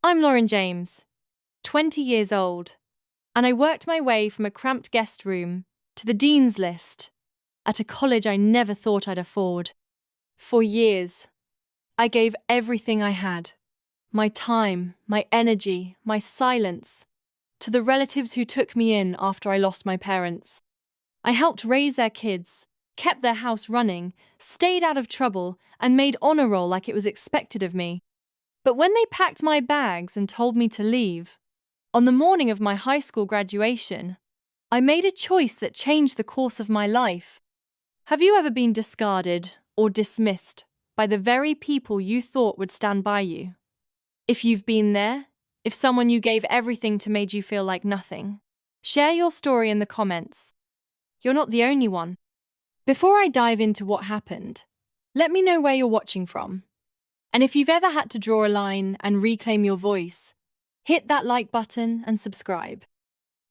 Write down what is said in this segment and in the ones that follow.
I'm Lauren James, 20 years old, and I worked my way from a cramped guest room to the dean's list at a college I never thought I'd afford. For years, I gave everything I had, my time, my energy, my silence, to the relatives who took me in after I lost my parents. I helped raise their kids, kept their house running, stayed out of trouble, and made honor roll like it was expected of me. But when they packed my bags and told me to leave, on the morning of my high school graduation, I made a choice that changed the course of my life. Have you ever been discarded or dismissed by the very people you thought would stand by you? If you've been there, if someone you gave everything to made you feel like nothing, share your story in the comments. You're not the only one. Before I dive into what happened, let me know where you're watching from. And if you've ever had to draw a line and reclaim your voice, hit that like button and subscribe.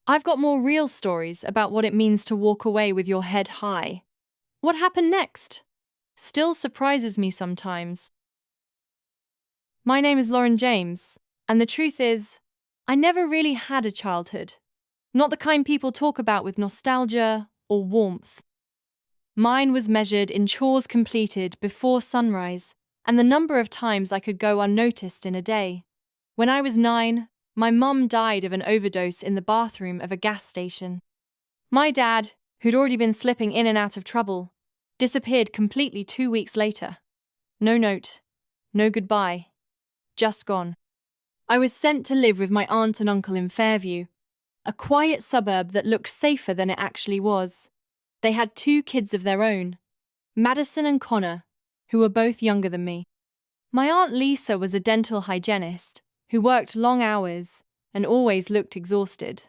I've got more real stories about what it means to walk away with your head high. What happened next still surprises me sometimes. My name is Lauren James, and the truth is, I never really had a childhood. Not the kind people talk about with nostalgia or warmth. Mine was measured in chores completed before sunrise and the number of times I could go unnoticed in a day. When I was 9, my mum died of an overdose in the bathroom of a gas station. My dad, who'd already been slipping in and out of trouble, disappeared completely 2 weeks later. No note, no goodbye, just gone. I was sent to live with my aunt and uncle in Fairview, a quiet suburb that looked safer than it actually was. They had 2 kids of their own, Madison and Connor, who were both younger than me. My Aunt Lisa was a dental hygienist who worked long hours and always looked exhausted.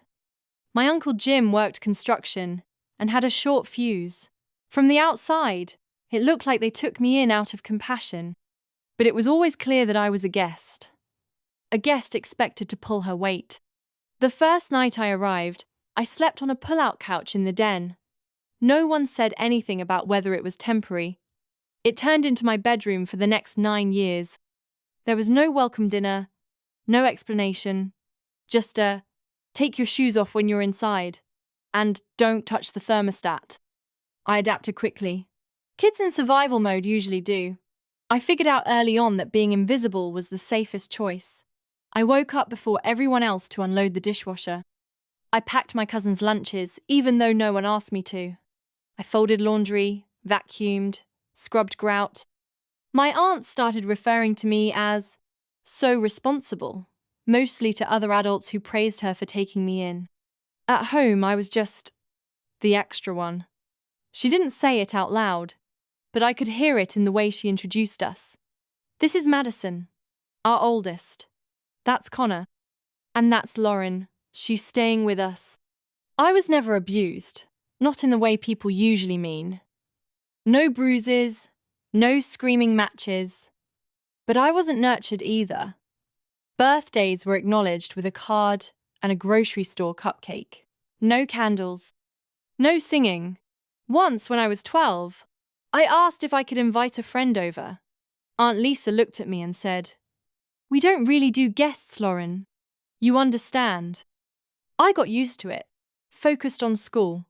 My Uncle Jim worked construction and had a short fuse. From the outside, it looked like they took me in out of compassion, but it was always clear that I was a guest expected to pull her weight. The first night I arrived, I slept on a pull-out couch in the den. No one said anything about whether it was temporary. It turned into my bedroom for the next 9 years. There was no welcome dinner, no explanation, just a, take your shoes off when you're inside, and don't touch the thermostat. I adapted quickly. Kids in survival mode usually do. I figured out early on that being invisible was the safest choice. I woke up before everyone else to unload the dishwasher. I packed my cousins' lunches, even though no one asked me to. I folded laundry, vacuumed, scrubbed grout. My aunt started referring to me as so responsible, mostly to other adults who praised her for taking me in. At home, I was just the extra one. She didn't say it out loud, but I could hear it in the way she introduced us. This is Madison, our oldest. That's Connor. And that's Lauren. She's staying with us. I was never abused, not in the way people usually mean. No bruises, no screaming matches. But I wasn't nurtured either. Birthdays were acknowledged with a card and a grocery store cupcake. No candles. No singing. Once, when I was 12, I asked if I could invite a friend over. Aunt Lisa looked at me and said, "We don't really do guests, Lauren. You understand." I got used to it, focused on school.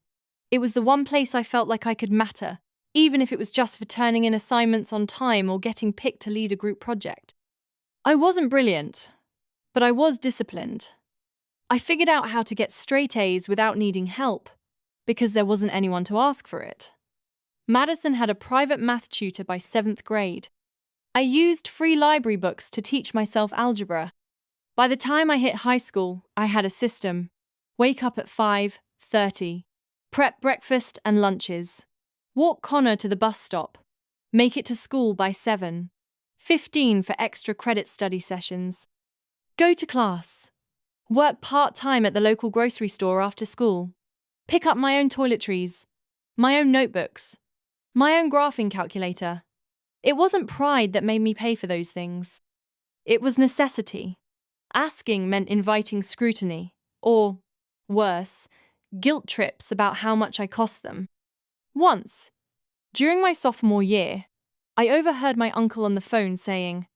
It was the one place I felt like I could matter, even if it was just for turning in assignments on time or getting picked to lead a group project. I wasn't brilliant, but I was disciplined. I figured out how to get straight A's without needing help, because there wasn't anyone to ask for it. Madison had a private math tutor by 7th grade. I used free library books to teach myself algebra. By the time I hit high school, I had a system. Wake up at 5:30, prep breakfast and lunches, walk Connor to the bus stop, make it to school by 7:15 for extra credit study sessions, go to class, work part-time at the local grocery store after school, pick up my own toiletries, my own notebooks, my own graphing calculator. It wasn't pride that made me pay for those things. It was necessity. Asking meant inviting scrutiny, or, worse, guilt trips about how much I cost them. Once, during my sophomore year, I overheard my uncle on the phone saying,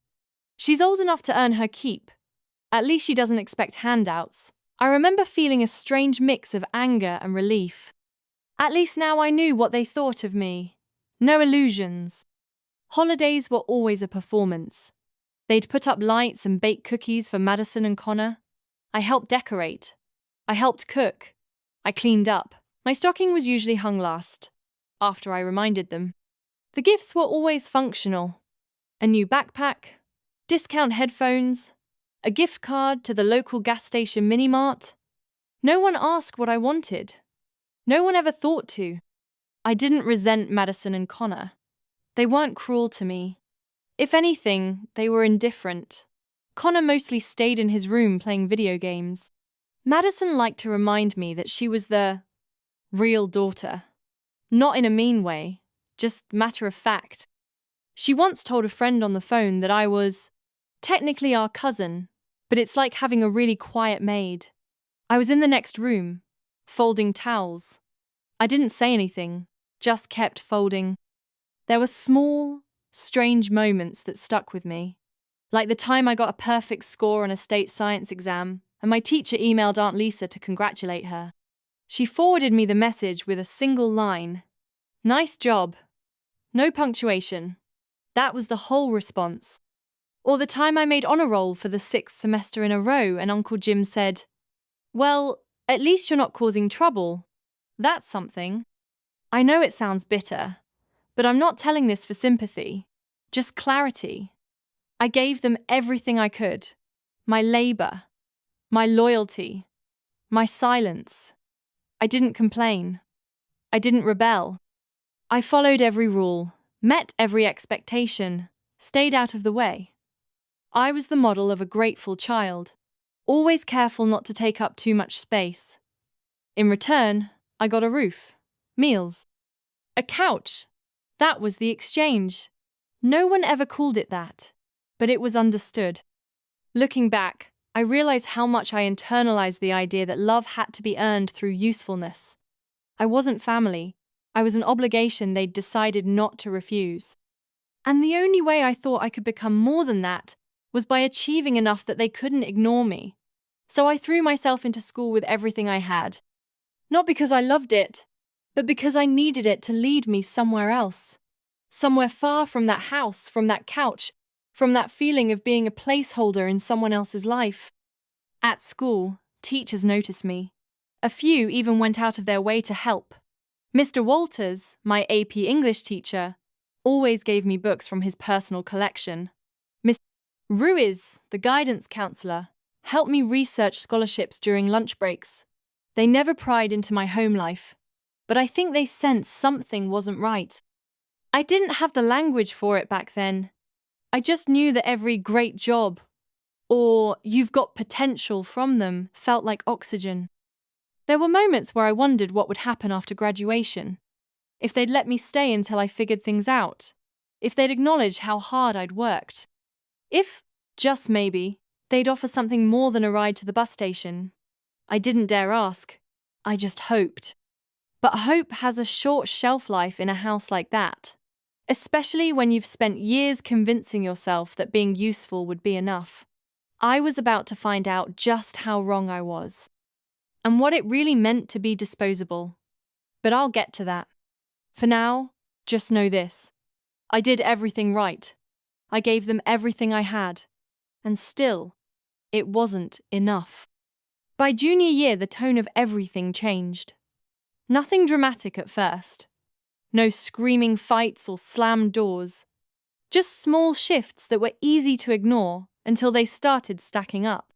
"She's old enough to earn her keep. At least she doesn't expect handouts. I remember feeling a strange mix of anger and relief. At least now I knew what they thought of me. No illusions. Holidays were always a performance. They'd put up lights and bake cookies for Madison and Connor. I helped decorate. I helped cook. I cleaned up. My stocking was usually hung last, after I reminded them. The gifts were always functional. A new backpack, discount headphones, a gift card to the local gas station mini-mart. No one asked what I wanted. No one ever thought to. I didn't resent Madison and Connor. They weren't cruel to me. If anything, they were indifferent. Connor mostly stayed in his room playing video games. Madison liked to remind me that she was the real daughter. Not in a mean way, just matter of fact. She once told a friend on the phone that I was technically our cousin, but it's like having a really quiet maid. I was in the next room, folding towels. I didn't say anything, just kept folding. There were small, strange moments that stuck with me. Like the time I got a perfect score on a state science exam, and my teacher emailed Aunt Lisa to congratulate her. She forwarded me the message with a single line. "Nice job." No punctuation. That was the whole response. Or the time I made honor roll for the 6th semester in a row and Uncle Jim said, "Well, at least you're not causing trouble. That's something." I know it sounds bitter, but I'm not telling this for sympathy, just clarity. I gave them everything I could. My labor, my loyalty, my silence. I didn't complain. I didn't rebel. I followed every rule, met every expectation, stayed out of the way. I was the model of a grateful child, always careful not to take up too much space. In return, I got a roof, meals, a couch. That was the exchange. No one ever called it that, but it was understood. Looking back, I realize how much I internalized the idea that love had to be earned through usefulness. I wasn't family. I was an obligation they'd decided not to refuse. And the only way I thought I could become more than that was by achieving enough that they couldn't ignore me. So I threw myself into school with everything I had. Not because I loved it, but because I needed it to lead me somewhere else. Somewhere far from that house, from that couch, from that feeling of being a placeholder in someone else's life. At school, teachers noticed me. A few even went out of their way to help. Mr. Walters, my AP English teacher, always gave me books from his personal collection. Miss Ruiz, the guidance counselor, helped me research scholarships during lunch breaks. They never pried into my home life, but I think they sensed something wasn't right. I didn't have the language for it back then. I just knew that every great job, or you've got potential from them, felt like oxygen. There were moments where I wondered what would happen after graduation. If they'd let me stay until I figured things out. If they'd acknowledge how hard I'd worked. If, just maybe, they'd offer something more than a ride to the bus station. I didn't dare ask. I just hoped. But hope has a short shelf life in a house like that. Especially when you've spent years convincing yourself that being useful would be enough. I was about to find out just how wrong I was. And what it really meant to be disposable. But I'll get to that. For now, just know this. I did everything right. I gave them everything I had. And still, it wasn't enough. By junior year, the tone of everything changed. Nothing dramatic at first. No screaming fights or slammed doors. Just small shifts that were easy to ignore until they started stacking up.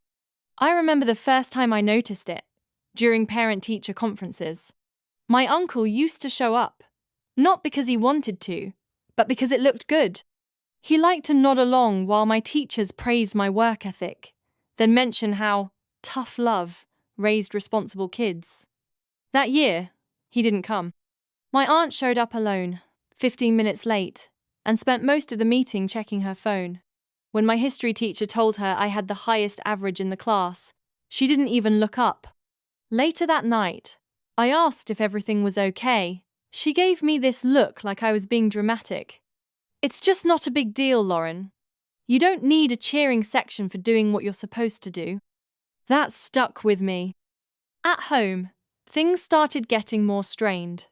I remember the first time I noticed it, during parent-teacher conferences. My uncle used to show up, not because he wanted to, but because it looked good. He liked to nod along while my teachers praised my work ethic, then mention how tough love raised responsible kids. That year, he didn't come. My aunt showed up alone, 15 minutes late, and spent most of the meeting checking her phone. When my history teacher told her I had the highest average in the class, she didn't even look up. Later that night, I asked if everything was okay. She gave me this look like I was being dramatic. "It's just not a big deal, Lauren. You don't need a cheering section for doing what you're supposed to do. That stuck with me. At home, things started getting more strained.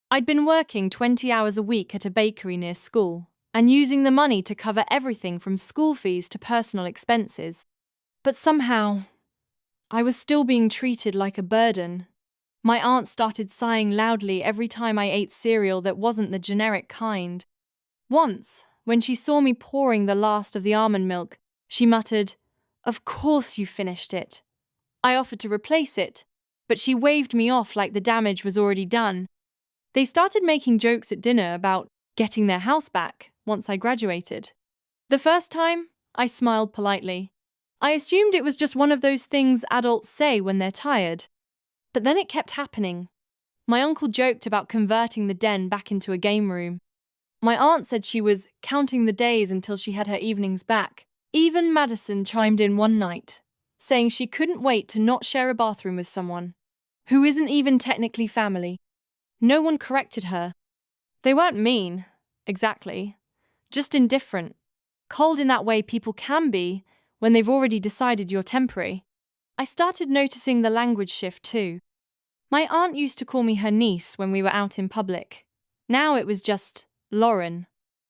I'd been working 20 hours a week at a bakery near school and using the money to cover everything from school fees to personal expenses. But somehow, I was still being treated like a burden. My aunt started sighing loudly every time I ate cereal that wasn't the generic kind. Once, when she saw me pouring the last of the almond milk, she muttered, "Of course you finished it." I offered to replace it, but she waved me off like the damage was already done. They started making jokes at dinner about getting their house back once I graduated. The first time, I smiled politely. I assumed it was just one of those things adults say when they're tired. But then it kept happening. My uncle joked about converting the den back into a game room. My aunt said she was counting the days until she had her evenings back. Even Madison chimed in one night, saying she couldn't wait to not share a bathroom with someone who isn't even technically family. No one corrected her. They weren't mean, exactly, just indifferent, cold in that way people can be when they've already decided you're temporary. I started noticing the language shift too. My aunt used to call me her niece when we were out in public. Now it was just Lauren.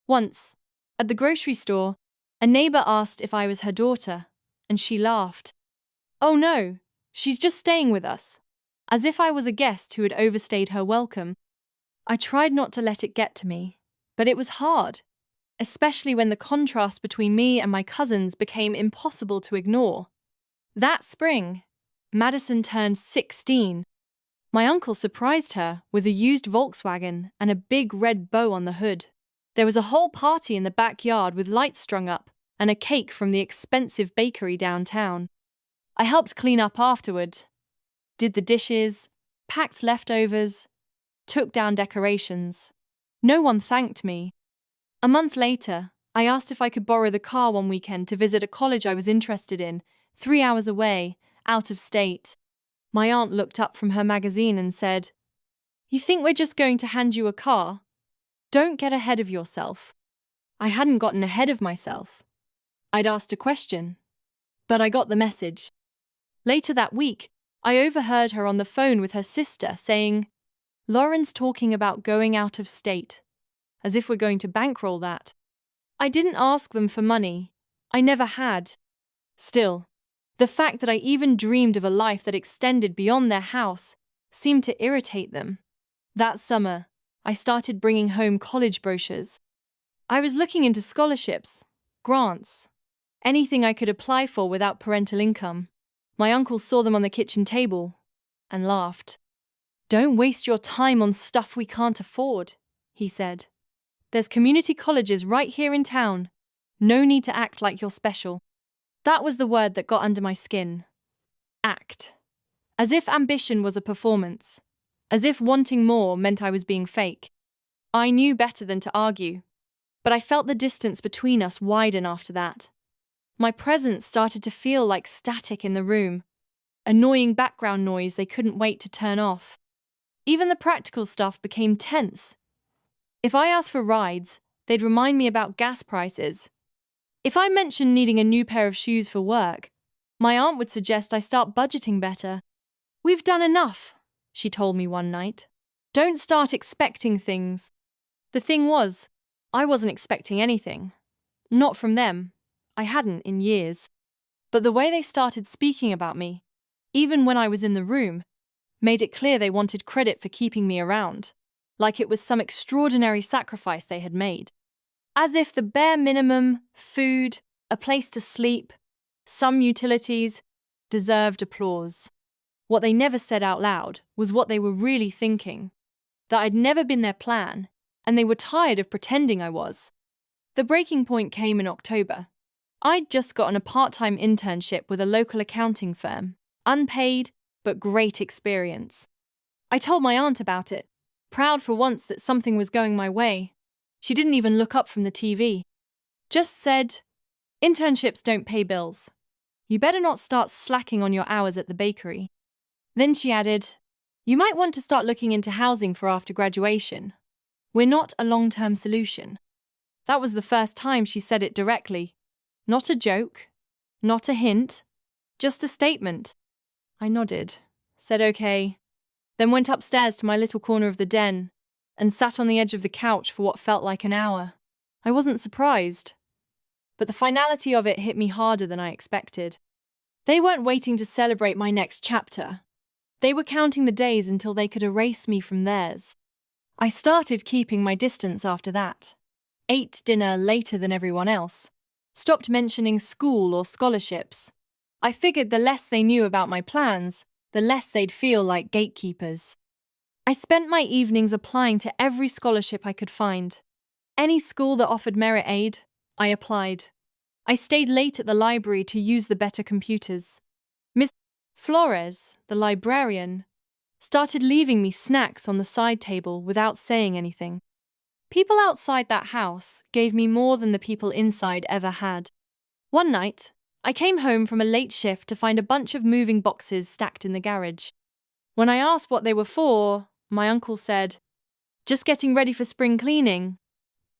Once, at the grocery store, a neighbor asked if I was her daughter, and she laughed. "Oh no, she's just staying with us," as if I was a guest who had overstayed her welcome. I tried not to let it get to me, but it was hard, especially when the contrast between me and my cousins became impossible to ignore. That spring, Madison turned 16. My uncle surprised her with a used Volkswagen and a big red bow on the hood. There was a whole party in the backyard with lights strung up and a cake from the expensive bakery downtown. I helped clean up afterward, did the dishes, packed leftovers, took down decorations. No one thanked me. A month later, I asked if I could borrow the car one weekend to visit a college I was interested in, 3 hours away, out of state. My aunt looked up from her magazine and said, "You think we're just going to hand you a car? Don't get ahead of yourself." I hadn't gotten ahead of myself. I'd asked a question, but I got the message. Later that week, I overheard her on the phone with her sister saying, "Lauren's talking about going out of state, as if we're going to bankroll that." I didn't ask them for money. I never had. Still, the fact that I even dreamed of a life that extended beyond their house seemed to irritate them. That summer, I started bringing home college brochures. I was looking into scholarships, grants, anything I could apply for without parental income. My uncle saw them on the kitchen table and laughed. "Don't waste your time on stuff we can't afford," he said. "There's community colleges right here in town. No need to act like you're special." That was the word that got under my skin. Act. As if ambition was a performance. As if wanting more meant I was being fake. I knew better than to argue. But I felt the distance between us widen after that. My presence started to feel like static in the room. Annoying background noise they couldn't wait to turn off. Even the practical stuff became tense. If I asked for rides, they'd remind me about gas prices. If I mentioned needing a new pair of shoes for work, my aunt would suggest I start budgeting better. "We've done enough," she told me one night. "Don't start expecting things." The thing was, I wasn't expecting anything. Not from them. I hadn't in years. But the way they started speaking about me, even when I was in the room, made it clear they wanted credit for keeping me around, like it was some extraordinary sacrifice they had made. As if the bare minimum, food, a place to sleep, some utilities, deserved applause. What they never said out loud was what they were really thinking, that I'd never been their plan, and they were tired of pretending I was. The breaking point came in October. I'd just gotten a part-time internship with a local accounting firm, unpaid, but great experience. I told my aunt about it, proud for once that something was going my way. She didn't even look up from the TV. Just said, "Internships don't pay bills. You better not start slacking on your hours at the bakery." Then she added, "You might want to start looking into housing for after graduation. We're not a long-term solution." That was the first time she said it directly. Not a joke, not a hint, just a statement. I nodded, said okay, then went upstairs to my little corner of the den and sat on the edge of the couch for what felt like an hour. I wasn't surprised, but the finality of it hit me harder than I expected. They weren't waiting to celebrate my next chapter. They were counting the days until they could erase me from theirs. I started keeping my distance after that. Ate dinner later than everyone else. Stopped mentioning school or scholarships. I figured the less they knew about my plans, the less they'd feel like gatekeepers. I spent my evenings applying to every scholarship I could find. Any school that offered merit aid, I applied. I stayed late at the library to use the better computers. Miss Flores, the librarian, started leaving me snacks on the side table without saying anything. People outside that house gave me more than the people inside ever had. One night, I came home from a late shift to find a bunch of moving boxes stacked in the garage. When I asked what they were for, my uncle said, "Just getting ready for spring cleaning.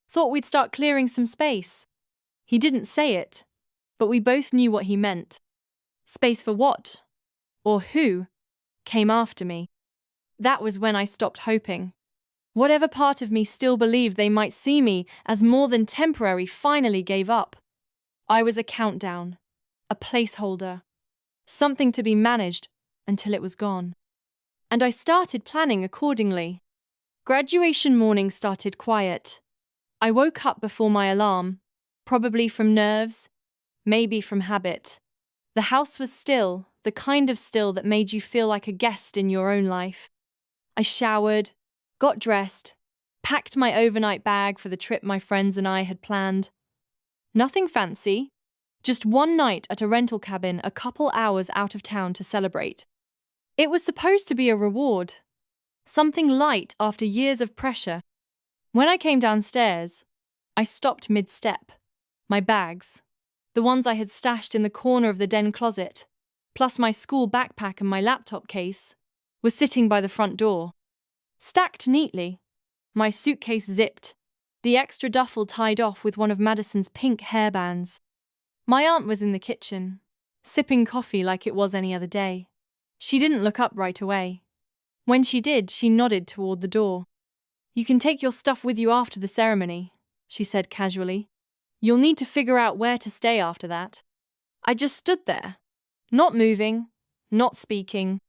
Thought we'd start clearing some space." He didn't say it, but we both knew what he meant. Space for what? Or who? Came after me. That was when I stopped hoping. Whatever part of me still believed they might see me as more than temporary finally gave up. I was a countdown, a placeholder, something to be managed until it was gone. And I started planning accordingly. Graduation morning started quiet. I woke up before my alarm, probably from nerves, maybe from habit. The house was still, the kind of still that made you feel like a guest in your own life. I showered, got dressed, packed my overnight bag for the trip my friends and I had planned. Nothing fancy, just one night at a rental cabin a couple hours out of town to celebrate. It was supposed to be a reward, something light after years of pressure. When I came downstairs, I stopped mid-step. My bags, the ones I had stashed in the corner of the den closet, plus my school backpack and my laptop case, were sitting by the front door. Stacked neatly, my suitcase zipped, the extra duffel tied off with one of Madison's pink hairbands. My aunt was in the kitchen, sipping coffee like it was any other day. She didn't look up right away. When she did, she nodded toward the door. "You can take your stuff with you after the ceremony," she said casually. "You'll need to figure out where to stay after that." I just stood there, not moving, not speaking.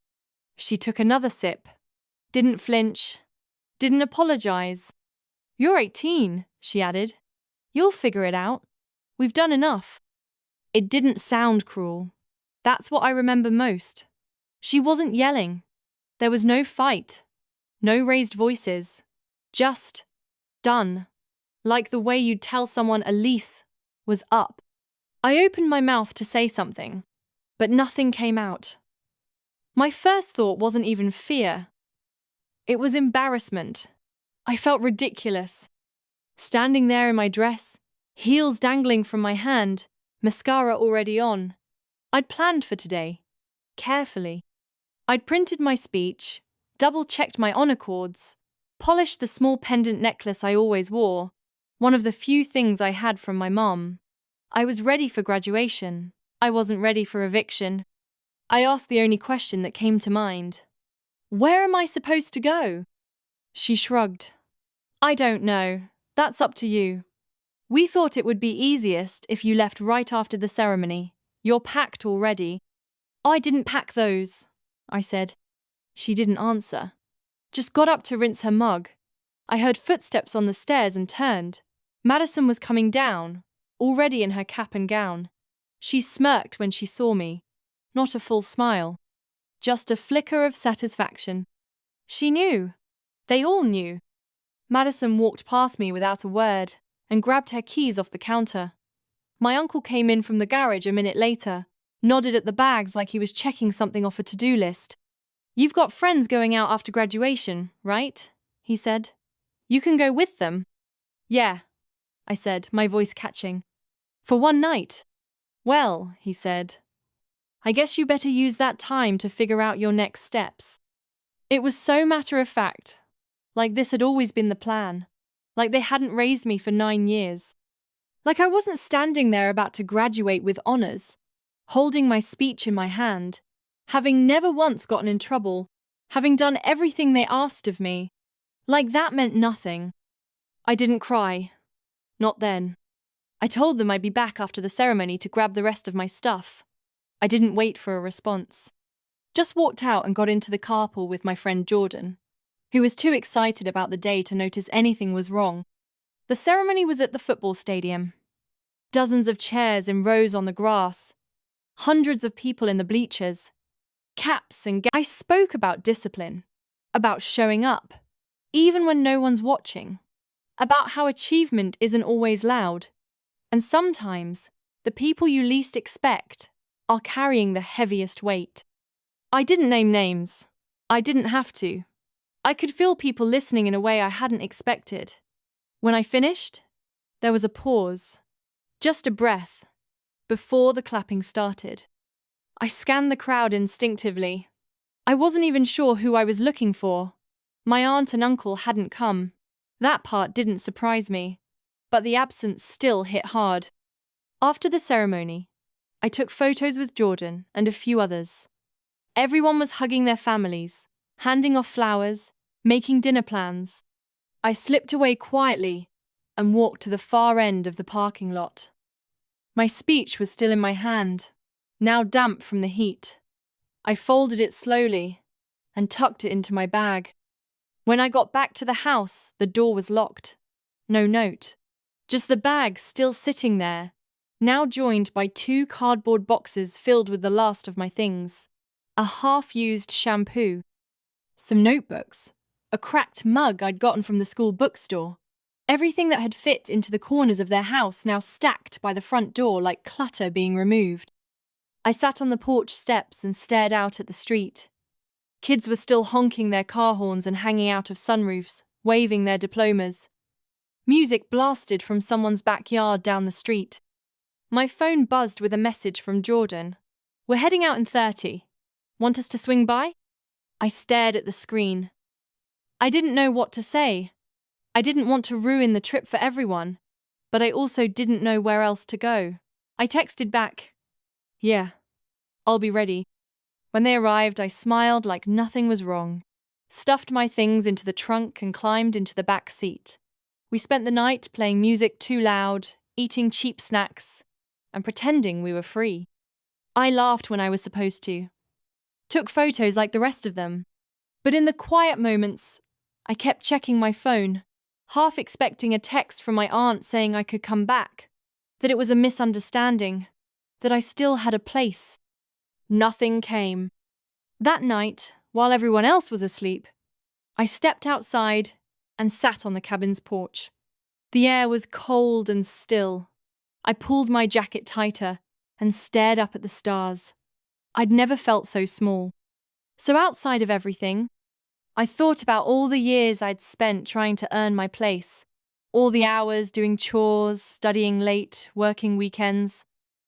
She took another sip, didn't flinch, didn't apologize. "You're 18, she added. "You'll figure it out. We've done enough." It didn't sound cruel. That's what I remember most. She wasn't yelling. There was no fight, no raised voices. Just done. Like the way you'd tell someone a lease was up. I opened my mouth to say something, but nothing came out. My first thought wasn't even fear. It was embarrassment. I felt ridiculous. Standing there in my dress, heels dangling from my hand, mascara already on. I'd planned for today, carefully. I'd printed my speech, double-checked my honor cords, polished the small pendant necklace I always wore, one of the few things I had from my mom. I was ready for graduation. I wasn't ready for eviction. I asked the only question that came to mind. "Where am I supposed to go?" She shrugged. "I don't know. That's up to you. We thought it would be easiest if you left right after the ceremony. You're packed already." "I didn't pack those," I said. She didn't answer. Just got up to rinse her mug. I heard footsteps on the stairs and turned. Madison was coming down, already in her cap and gown. She smirked when she saw me. Not a full smile. Just a flicker of satisfaction. She knew. They all knew. Madison walked past me without a word and grabbed her keys off the counter. My uncle came in from the garage a minute later, nodded at the bags like he was checking something off a to-do list. "You've got friends going out after graduation, right?" he said. "You can go with them." "Yeah," I said, my voice catching. "For one night." "Well," he said, "I guess you better use that time to figure out your next steps." It was so matter-of-fact, like this had always been the plan, like they hadn't raised me for 9 years. Like I wasn't standing there about to graduate with honors, holding my speech in my hand, having never once gotten in trouble, having done everything they asked of me. Like that meant nothing. I didn't cry. Not then. I told them I'd be back after the ceremony to grab the rest of my stuff. I didn't wait for a response. Just walked out and got into the carpool with my friend Jordan, who was too excited about the day to notice anything was wrong. The ceremony was at the football stadium. Dozens of chairs in rows on the grass. Hundreds of people in the bleachers. Caps and I spoke about discipline, about showing up, even when no one's watching, about how achievement isn't always loud, and sometimes the people you least expect are carrying the heaviest weight. I didn't name names. I didn't have to. I could feel people listening in a way I hadn't expected. When I finished, there was a pause, just a breath, before the clapping started. I scanned the crowd instinctively. I wasn't even sure who I was looking for. My aunt and uncle hadn't come. That part didn't surprise me, but the absence still hit hard. After the ceremony, I took photos with Jordan and a few others. Everyone was hugging their families, handing off flowers, making dinner plans. I slipped away quietly and walked to the far end of the parking lot. My speech was still in my hand, now damp from the heat. I folded it slowly and tucked it into my bag. When I got back to the house, the door was locked. No note. Just the bag still sitting there, now joined by 2 cardboard boxes filled with the last of my things. A half-used shampoo. Some notebooks. A cracked mug I'd gotten from the school bookstore. Everything that had fit into the corners of their house now stacked by the front door like clutter being removed. I sat on the porch steps and stared out at the street. Kids were still honking their car horns and hanging out of sunroofs, waving their diplomas. Music blasted from someone's backyard down the street. My phone buzzed with a message from Jordan. "We're heading out in 30. Want us to swing by?" I stared at the screen. I didn't know what to say. I didn't want to ruin the trip for everyone, but I also didn't know where else to go. I texted back, "Yeah, I'll be ready." When they arrived, I smiled like nothing was wrong, stuffed my things into the trunk and climbed into the back seat. We spent the night playing music too loud, eating cheap snacks, and pretending we were free. I laughed when I was supposed to. Took photos like the rest of them. But in the quiet moments, I kept checking my phone, half expecting a text from my aunt saying I could come back, that it was a misunderstanding, that I still had a place. Nothing came. That night, while everyone else was asleep, I stepped outside and sat on the cabin's porch. The air was cold and still. I pulled my jacket tighter and stared up at the stars. I'd never felt so small. So outside of everything, I thought about all the years I'd spent trying to earn my place, all the hours doing chores, studying late, working weekends,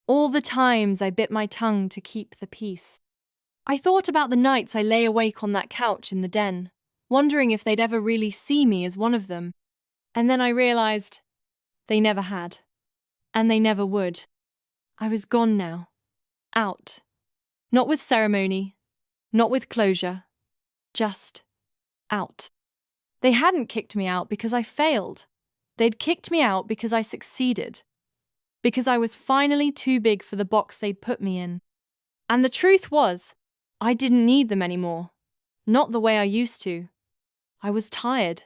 all the times I bit my tongue to keep the peace. I thought about the nights I lay awake on that couch in the den, wondering if they'd ever really see me as one of them. And then I realized they never had. And they never would. I was gone now. Out. Not with ceremony. Not with closure. Just out. They hadn't kicked me out because I failed. They'd kicked me out because I succeeded. Because I was finally too big for the box they'd put me in. And the truth was, I didn't need them anymore. Not the way I used to. I was tired.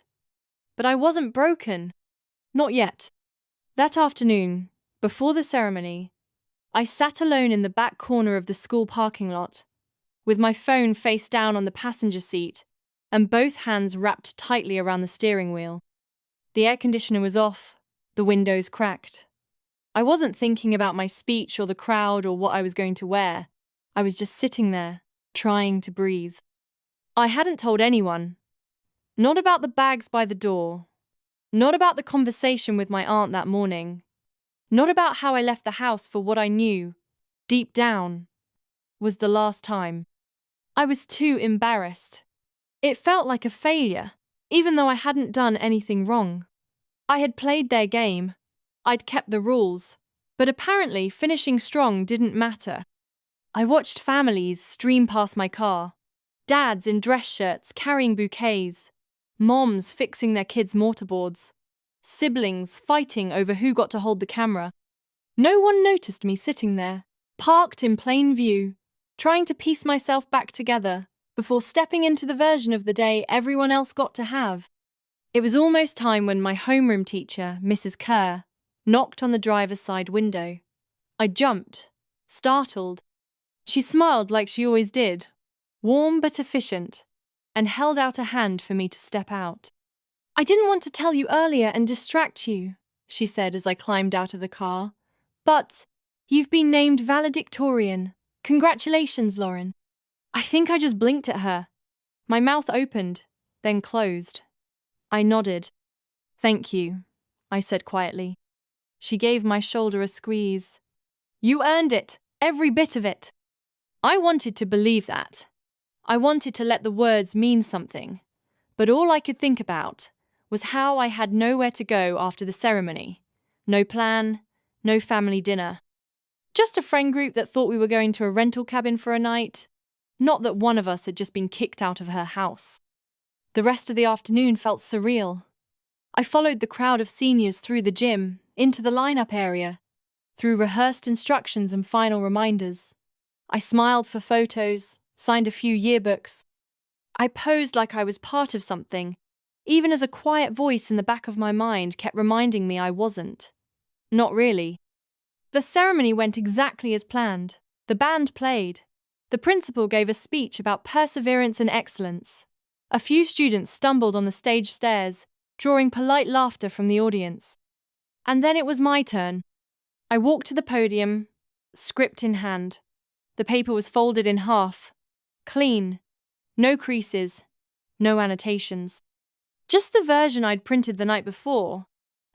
But I wasn't broken. Not yet. That afternoon, before the ceremony, I sat alone in the back corner of the school parking lot, with my phone face down on the passenger seat and both hands wrapped tightly around the steering wheel. The air conditioner was off, the windows cracked. I wasn't thinking about my speech or the crowd or what I was going to wear. I was just sitting there, trying to breathe. I hadn't told anyone. Not about the bags by the door. Not about the conversation with my aunt that morning. Not about how I left the house for what I knew, deep down, was the last time. I was too embarrassed. It felt like a failure, even though I hadn't done anything wrong. I had played their game. I'd kept the rules, but apparently finishing strong didn't matter. I watched families stream past my car, dads in dress shirts carrying bouquets, moms fixing their kids' mortarboards, siblings fighting over who got to hold the camera. No one noticed me sitting there, parked in plain view, trying to piece myself back together before stepping into the version of the day everyone else got to have. It was almost time when my homeroom teacher, Mrs. Kerr, knocked on the driver's side window. I jumped, startled. She smiled like she always did, warm but efficient, and held out a hand for me to step out. "I didn't want to tell you earlier and distract you," she said as I climbed out of the car, "but you've been named Valedictorian. Congratulations, Lauren." I think I just blinked at her. My mouth opened, then closed. I nodded. "Thank you," I said quietly. She gave my shoulder a squeeze. "You earned it, every bit of it." I wanted to believe that. I wanted to let the words mean something, but all I could think about was how I had nowhere to go after the ceremony. No plan, no family dinner. Just a friend group that thought we were going to a rental cabin for a night. Not that one of us had just been kicked out of her house. The rest of the afternoon felt surreal. I followed the crowd of seniors through the gym, into the lineup area, through rehearsed instructions and final reminders. I smiled for photos, signed a few yearbooks. I posed like I was part of something, even as a quiet voice in the back of my mind kept reminding me I wasn't. Not really. The ceremony went exactly as planned. The band played. The principal gave a speech about perseverance and excellence. A few students stumbled on the stage stairs, drawing polite laughter from the audience. And then it was my turn. I walked to the podium, script in hand. The paper was folded in half. Clean. No creases. No annotations. Just the version I'd printed the night before,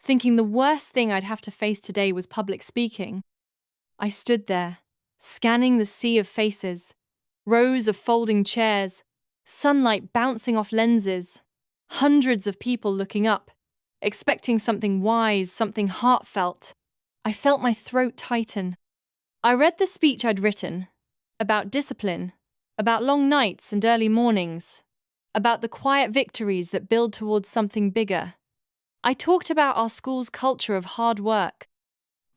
thinking the worst thing I'd have to face today was public speaking. I stood there, scanning the sea of faces, rows of folding chairs, sunlight bouncing off lenses, hundreds of people looking up, expecting something wise, something heartfelt. I felt my throat tighten. I read the speech I'd written, about discipline, about long nights and early mornings, about the quiet victories that build towards something bigger. I talked about our school's culture of hard work.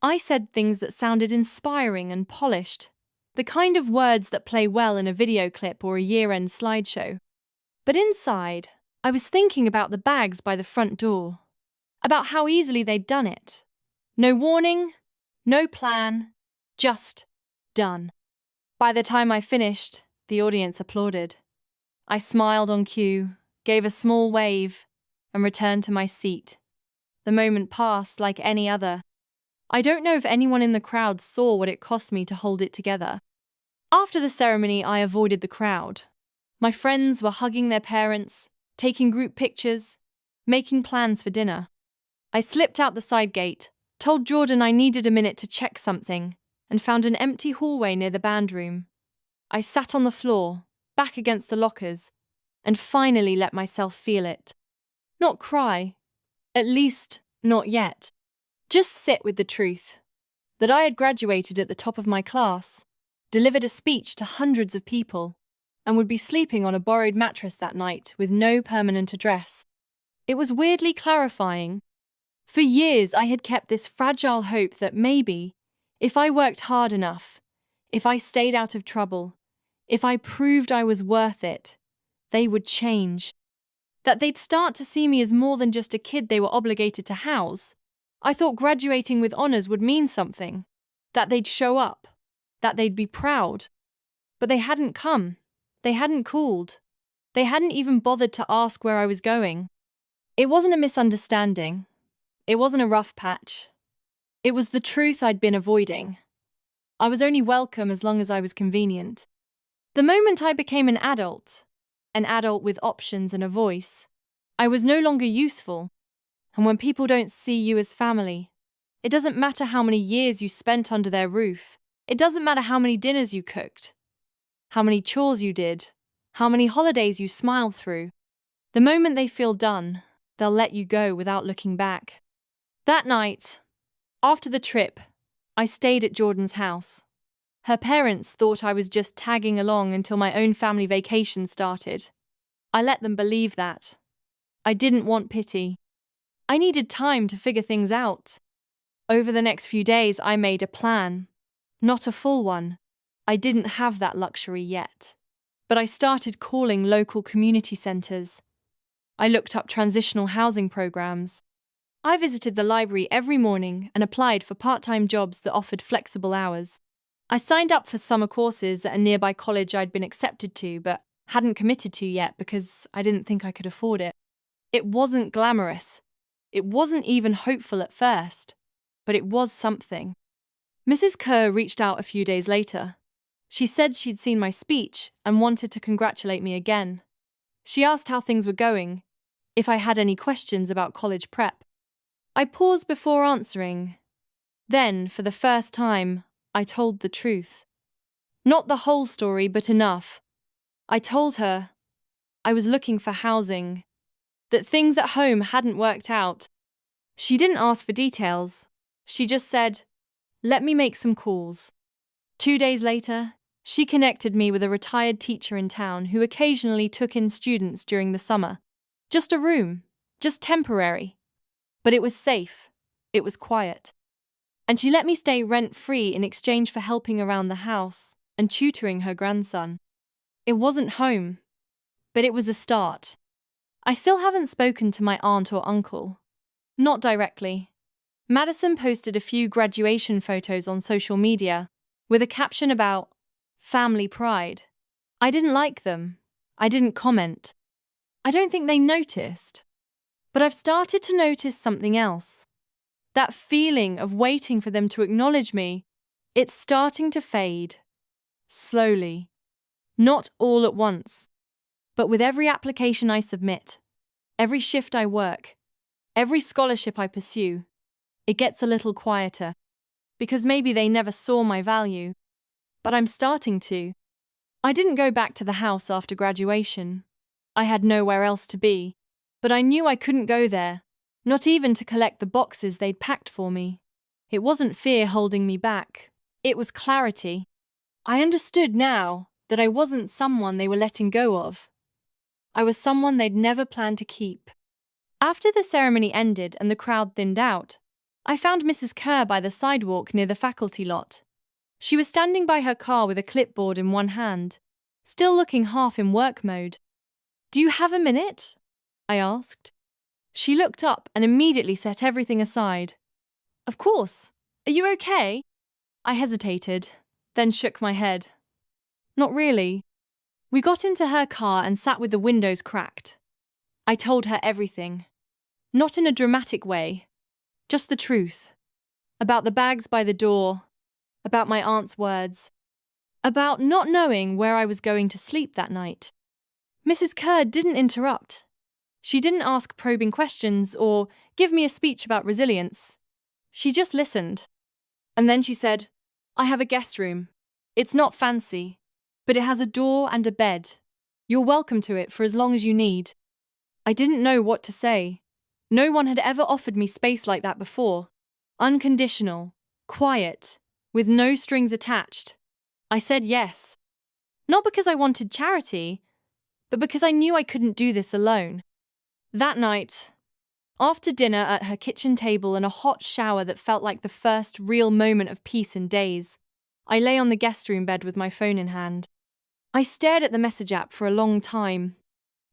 I said things that sounded inspiring and polished, the kind of words that play well in a video clip or a year-end slideshow. But inside, I was thinking about the bags by the front door, about how easily they'd done it. No warning, no plan, just done. By the time I finished, the audience applauded. I smiled on cue, gave a small wave, and returned to my seat. The moment passed like any other. I don't know if anyone in the crowd saw what it cost me to hold it together. After the ceremony, I avoided the crowd. My friends were hugging their parents, taking group pictures, making plans for dinner. I slipped out the side gate, told Jordan I needed a minute to check something, and found an empty hallway near the band room. I sat on the floor, back against the lockers, and finally let myself feel it. Not cry. At least, not yet. Just sit with the truth. That I had graduated at the top of my class, delivered a speech to hundreds of people, and would be sleeping on a borrowed mattress that night with no permanent address. It was weirdly clarifying. For years I had kept this fragile hope that maybe, if I worked hard enough, if I stayed out of trouble, if I proved I was worth it, they would change. That they'd start to see me as more than just a kid they were obligated to house. I thought graduating with honours would mean something. That they'd show up. That they'd be proud. But they hadn't come. They hadn't called. They hadn't even bothered to ask where I was going. It wasn't a misunderstanding. It wasn't a rough patch. It was the truth I'd been avoiding. I was only welcome as long as I was convenient. The moment I became an adult with options and a voice, I was no longer useful. And when people don't see you as family, it doesn't matter how many years you spent under their roof. It doesn't matter how many dinners you cooked, how many chores you did, how many holidays you smiled through. The moment they feel done, they'll let you go without looking back. That night, After the trip, I stayed at Jordan's house. Her parents thought I was just tagging along until my own family vacation started. I let them believe that. I didn't want pity. I needed time to figure things out. Over the next few days, I made a plan. Not a full one. I didn't have that luxury yet. But I started calling local community centres. I looked up transitional housing programs. I visited the library every morning and applied for part-time jobs that offered flexible hours. I signed up for summer courses at a nearby college I'd been accepted to but hadn't committed to yet because I didn't think I could afford it. It wasn't glamorous. It wasn't even hopeful at first, but it was something. Mrs. Kerr reached out a few days later. She said she'd seen my speech and wanted to congratulate me again. She asked how things were going, if I had any questions about college prep. I paused before answering. Then, for the first time, I told the truth. Not the whole story, but enough. I told her I was looking for housing, that things at home hadn't worked out. She didn't ask for details. She just said, "Let me make some calls." 2 days later, she connected me with a retired teacher in town who occasionally took in students during the summer. Just a room, just temporary. But it was safe. It was quiet. And she let me stay rent-free in exchange for helping around the house and tutoring her grandson. It wasn't home, but it was a start. I still haven't spoken to my aunt or uncle. Not directly. Madison posted a few graduation photos on social media with a caption about family pride. I didn't like them. I didn't comment. I don't think they noticed. But I've started to notice something else. That feeling of waiting for them to acknowledge me, it's starting to fade. Slowly. Not all at once. But with every application I submit, every shift I work, every scholarship I pursue, it gets a little quieter. Because maybe they never saw my value. But I'm starting to. I didn't go back to the house after graduation. I had nowhere else to be. But I knew I couldn't go there, not even to collect the boxes they'd packed for me. It wasn't fear holding me back. It was clarity. I understood now that I wasn't someone they were letting go of. I was someone they'd never planned to keep. After the ceremony ended and the crowd thinned out, I found Mrs. Kerr by the sidewalk near the faculty lot. She was standing by her car with a clipboard in one hand, still looking half in work mode. "Do you have a minute?" I asked. She looked up and immediately set everything aside. "Of course. Are you okay?" I hesitated, then shook my head. "Not really." We got into her car and sat with the windows cracked. I told her everything. Not in a dramatic way. Just the truth. About the bags by the door. About my aunt's words. About not knowing where I was going to sleep that night. Mrs. Kerr didn't interrupt. She didn't ask probing questions or give me a speech about resilience. She just listened. And then she said, "I have a guest room. It's not fancy, but it has a door and a bed. You're welcome to it for as long as you need." I didn't know what to say. No one had ever offered me space like that before. Unconditional, quiet, with no strings attached. I said yes. Not because I wanted charity, but because I knew I couldn't do this alone. That night, after dinner at her kitchen table and a hot shower that felt like the first real moment of peace in days, I lay on the guest room bed with my phone in hand. I stared at the message app for a long time,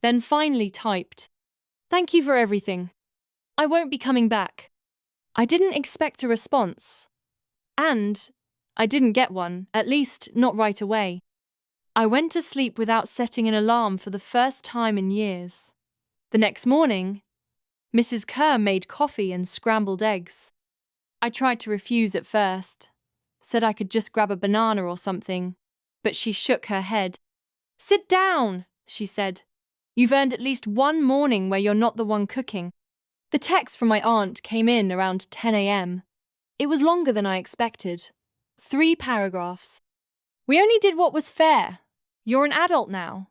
then finally typed, "Thank you for everything. I won't be coming back." I didn't expect a response. And I didn't get one, at least not right away. I went to sleep without setting an alarm for the first time in years. The next morning, Mrs. Kerr made coffee and scrambled eggs. I tried to refuse at first, said I could just grab a banana or something, but she shook her head. "Sit down," she said. "You've earned at least one morning where you're not the one cooking." The text from my aunt came in around 10 a.m. It was longer than I expected. 3 paragraphs. "We only did what was fair. You're an adult now.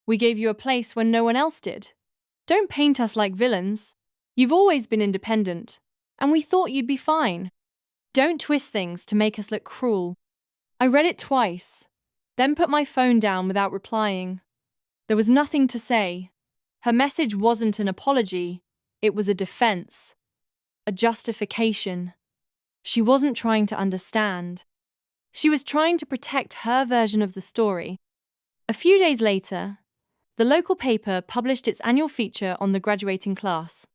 We gave you a place when no one else did. Don't paint us like villains. You've always been independent, and we thought you'd be fine. Don't twist things to make us look cruel. I read it twice, then put my phone down without replying. There was nothing to say. Her message wasn't an apology, it was a defense, a justification. She wasn't trying to understand. She was trying to protect her version of the story. A few days later, the local paper published its annual feature on the graduating class.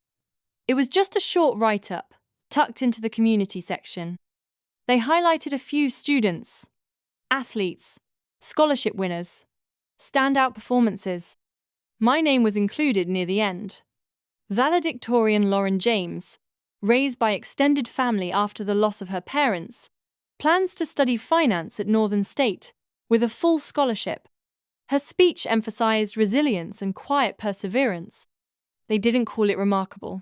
It was just a short write-up, tucked into the community section. They highlighted a few students, athletes, scholarship winners, standout performances. My name was included near the end. Valedictorian Lauren James, raised by extended family after the loss of her parents, plans to study finance at Northern State with a full scholarship. Her speech emphasized resilience and quiet perseverance. They didn't call it remarkable,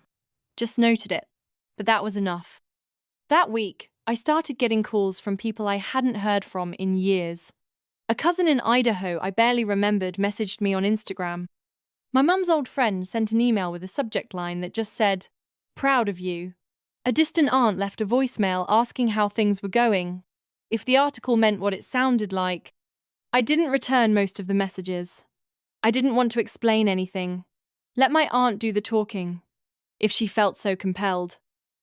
just noted it, but that was enough. That week, I started getting calls from people I hadn't heard from in years. A cousin in Idaho I barely remembered messaged me on Instagram. My mum's old friend sent an email with a subject line that just said, "Proud of you." A distant aunt left a voicemail asking how things were going. If the article meant what it sounded like, I didn't return most of the messages. I didn't want to explain anything. Let my aunt do the talking. If she felt so compelled,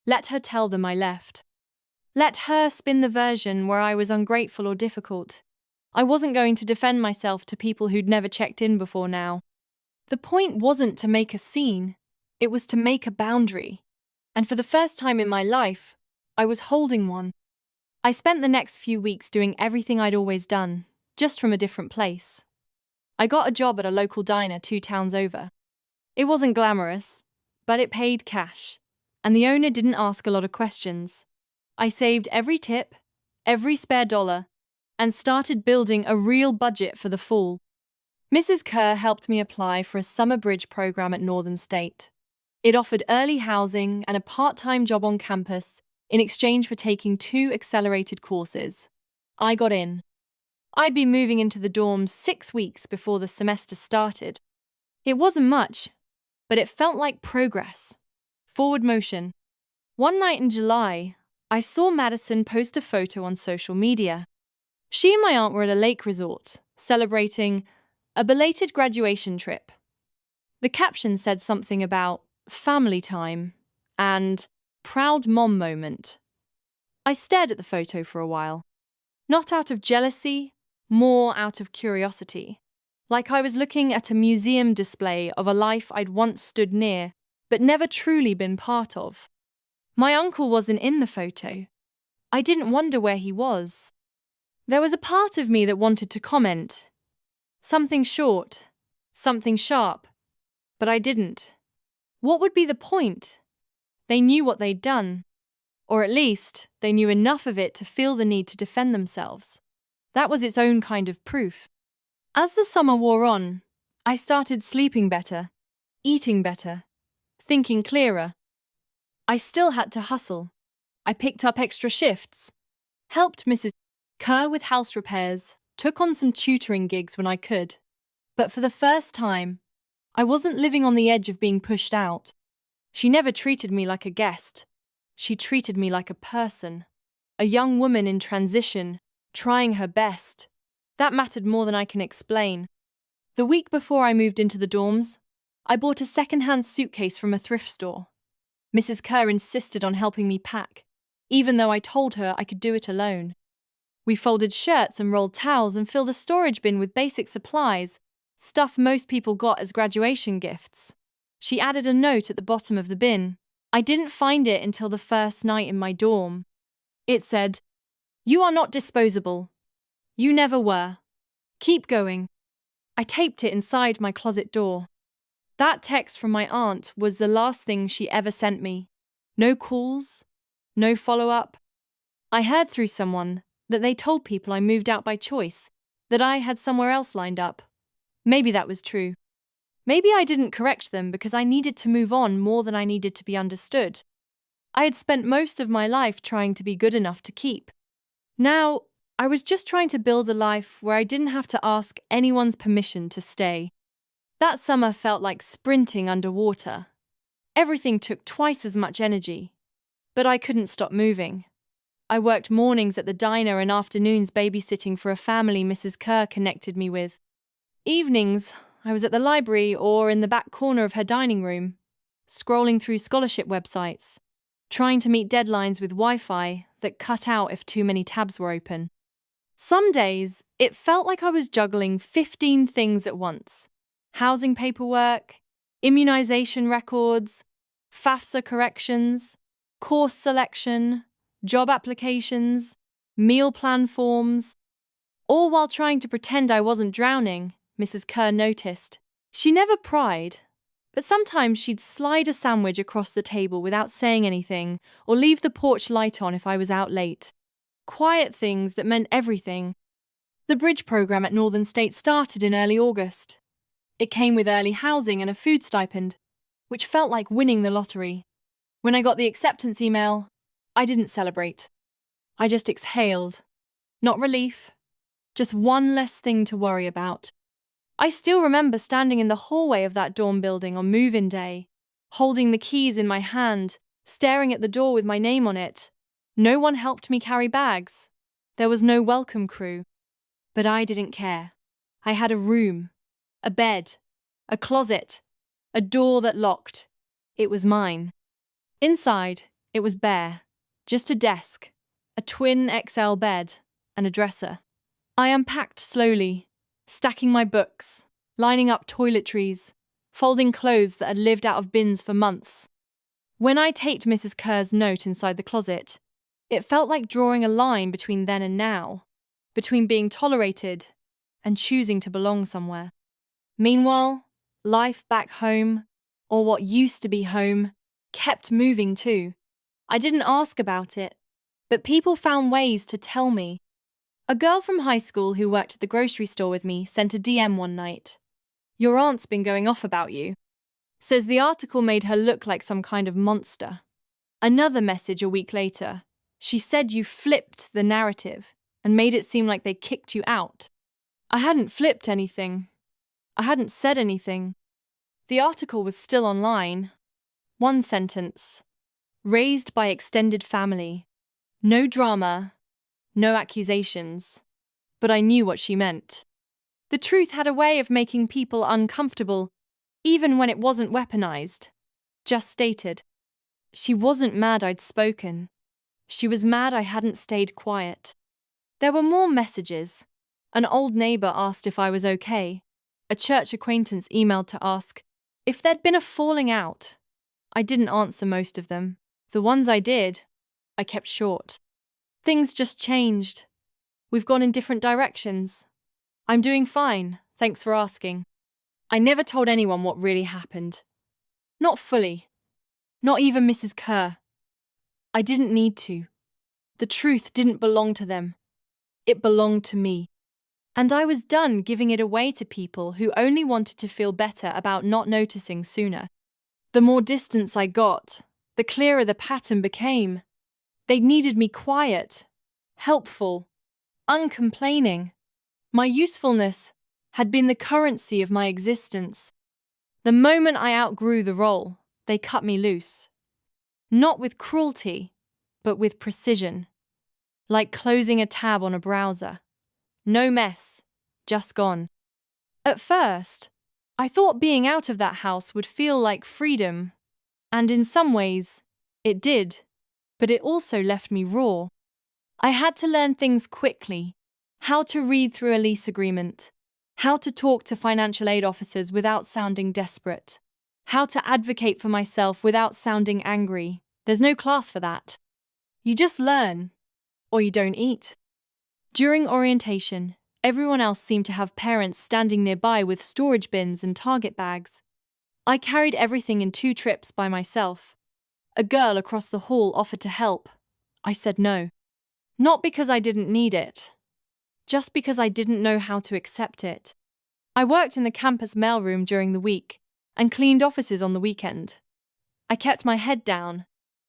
let her tell them I left. Let her spin the version where I was ungrateful or difficult. I wasn't going to defend myself to people who'd never checked in before now. The point wasn't to make a scene, it was to make a boundary. And for the first time in my life, I was holding one. I spent the next few weeks doing everything I'd always done, just from a different place. I got a job at a local diner 2 towns over. It wasn't glamorous, but it paid cash, and the owner didn't ask a lot of questions. I saved every tip, every spare dollar, and started building a real budget for the fall. Mrs. Kerr helped me apply for a summer bridge program at Northern State. It offered early housing and a part-time job on campus in exchange for taking 2 accelerated courses. I got in. I'd be moving into the dorms 6 weeks before the semester started. It wasn't much, but it felt like progress. Forward motion. One night in July, I saw Madison post a photo on social media. She and my aunt were at a lake resort, celebrating a belated graduation trip. The caption said something about family time and proud mom moment. I stared at the photo for a while. Not out of jealousy, more out of curiosity. Like I was looking at a museum display of a life I'd once stood near, but never truly been part of. My uncle wasn't in the photo. I didn't wonder where he was. There was a part of me that wanted to comment. Something short, something sharp. But I didn't. What would be the point? They knew what they'd done. Or at least, they knew enough of it to feel the need to defend themselves. That was its own kind of proof. As the summer wore on, I started sleeping better, eating better, thinking clearer. I still had to hustle. I picked up extra shifts, helped Mrs. Kerr with house repairs, took on some tutoring gigs when I could. But for the first time, I wasn't living on the edge of being pushed out. She never treated me like a guest. She treated me like a person. A young woman in transition, trying her best. That mattered more than I can explain. The week before I moved into the dorms, I bought a second-hand suitcase from a thrift store. Mrs. Kerr insisted on helping me pack, even though I told her I could do it alone. We folded shirts and rolled towels and filled a storage bin with basic supplies, stuff most people got as graduation gifts. She added a note at the bottom of the bin. I didn't find it until the first night in my dorm. It said, "You are not disposable. You never were. Keep going." I taped it inside my closet door. That text from my aunt was the last thing she ever sent me. No calls, no follow-up. I heard through someone that they told people I moved out by choice, that I had somewhere else lined up. Maybe that was true. Maybe I didn't correct them because I needed to move on more than I needed to be understood. I had spent most of my life trying to be good enough to keep. Now, I was just trying to build a life where I didn't have to ask anyone's permission to stay. That summer felt like sprinting underwater. Everything took twice as much energy, but I couldn't stop moving. I worked mornings at the diner and afternoons babysitting for a family Mrs. Kerr connected me with. Evenings, I was at the library or in the back corner of her dining room, scrolling through scholarship websites, trying to meet deadlines with Wi-Fi that cut out if too many tabs were open. Some days, it felt like I was juggling 15 things at once. Housing paperwork, immunization records, FAFSA corrections, course selection, job applications, meal plan forms. All while trying to pretend I wasn't drowning, Mrs. Kerr noticed. She never pried, but sometimes she'd slide a sandwich across the table without saying anything or leave the porch light on if I was out late. Quiet things that meant everything. The bridge program at Northern State started in early August. It came with early housing and a food stipend, which felt like winning the lottery. When I got the acceptance email, I didn't celebrate. I just exhaled. Not relief, just one less thing to worry about. I still remember standing in the hallway of that dorm building on move-in day, holding the keys in my hand, staring at the door with my name on it. No one helped me carry bags. There was no welcome crew. But I didn't care. I had a room, a bed, a closet, a door that locked. It was mine. Inside, it was bare. Just a desk, a twin XL bed, and a dresser. I unpacked slowly, stacking my books, lining up toiletries, folding clothes that had lived out of bins for months. When I taped Mrs. Kerr's note inside the closet, it felt like drawing a line between then and now, between being tolerated and choosing to belong somewhere. Meanwhile, life back home, or what used to be home, kept moving too. I didn't ask about it, but people found ways to tell me. A girl from high school who worked at the grocery store with me sent a DM one night. "Your aunt's been going off about you." Says the article made her look like some kind of monster. Another message a week later. She said you flipped the narrative and made it seem like they kicked you out. I hadn't flipped anything. I hadn't said anything. The article was still online. One sentence. Raised by extended family. No drama, no accusations. But I knew what she meant. The truth had a way of making people uncomfortable, even when it wasn't weaponized. Just stated. She wasn't mad I'd spoken. She was mad I hadn't stayed quiet. There were more messages. An old neighbor asked if I was okay. A church acquaintance emailed to ask if there'd been a falling out. I didn't answer most of them. The ones I did, I kept short. Things just changed. We've gone in different directions. I'm doing fine, thanks for asking. I never told anyone what really happened. Not fully. Not even Mrs. Kerr. I didn't need to. The truth didn't belong to them. It belonged to me. And I was done giving it away to people who only wanted to feel better about not noticing sooner. The more distance I got, the clearer the pattern became. They needed me quiet, helpful, uncomplaining. My usefulness had been the currency of my existence. The moment I outgrew the role, they cut me loose. Not with cruelty, but with precision. Like closing a tab on a browser. No mess, just gone. At first, I thought being out of that house would feel like freedom, and in some ways, it did, but it also left me raw. I had to learn things quickly, how to read through a lease agreement, how to talk to financial aid officers without sounding desperate, how to advocate for myself without sounding angry. There's no class for that. You just learn, or you don't eat. During orientation, everyone else seemed to have parents standing nearby with storage bins and Target bags. I carried everything in 2 trips by myself. A girl across the hall offered to help. I said no. Not because I didn't need it, just because I didn't know how to accept it. I worked in the campus mailroom during the week and cleaned offices on the weekend. I kept my head down,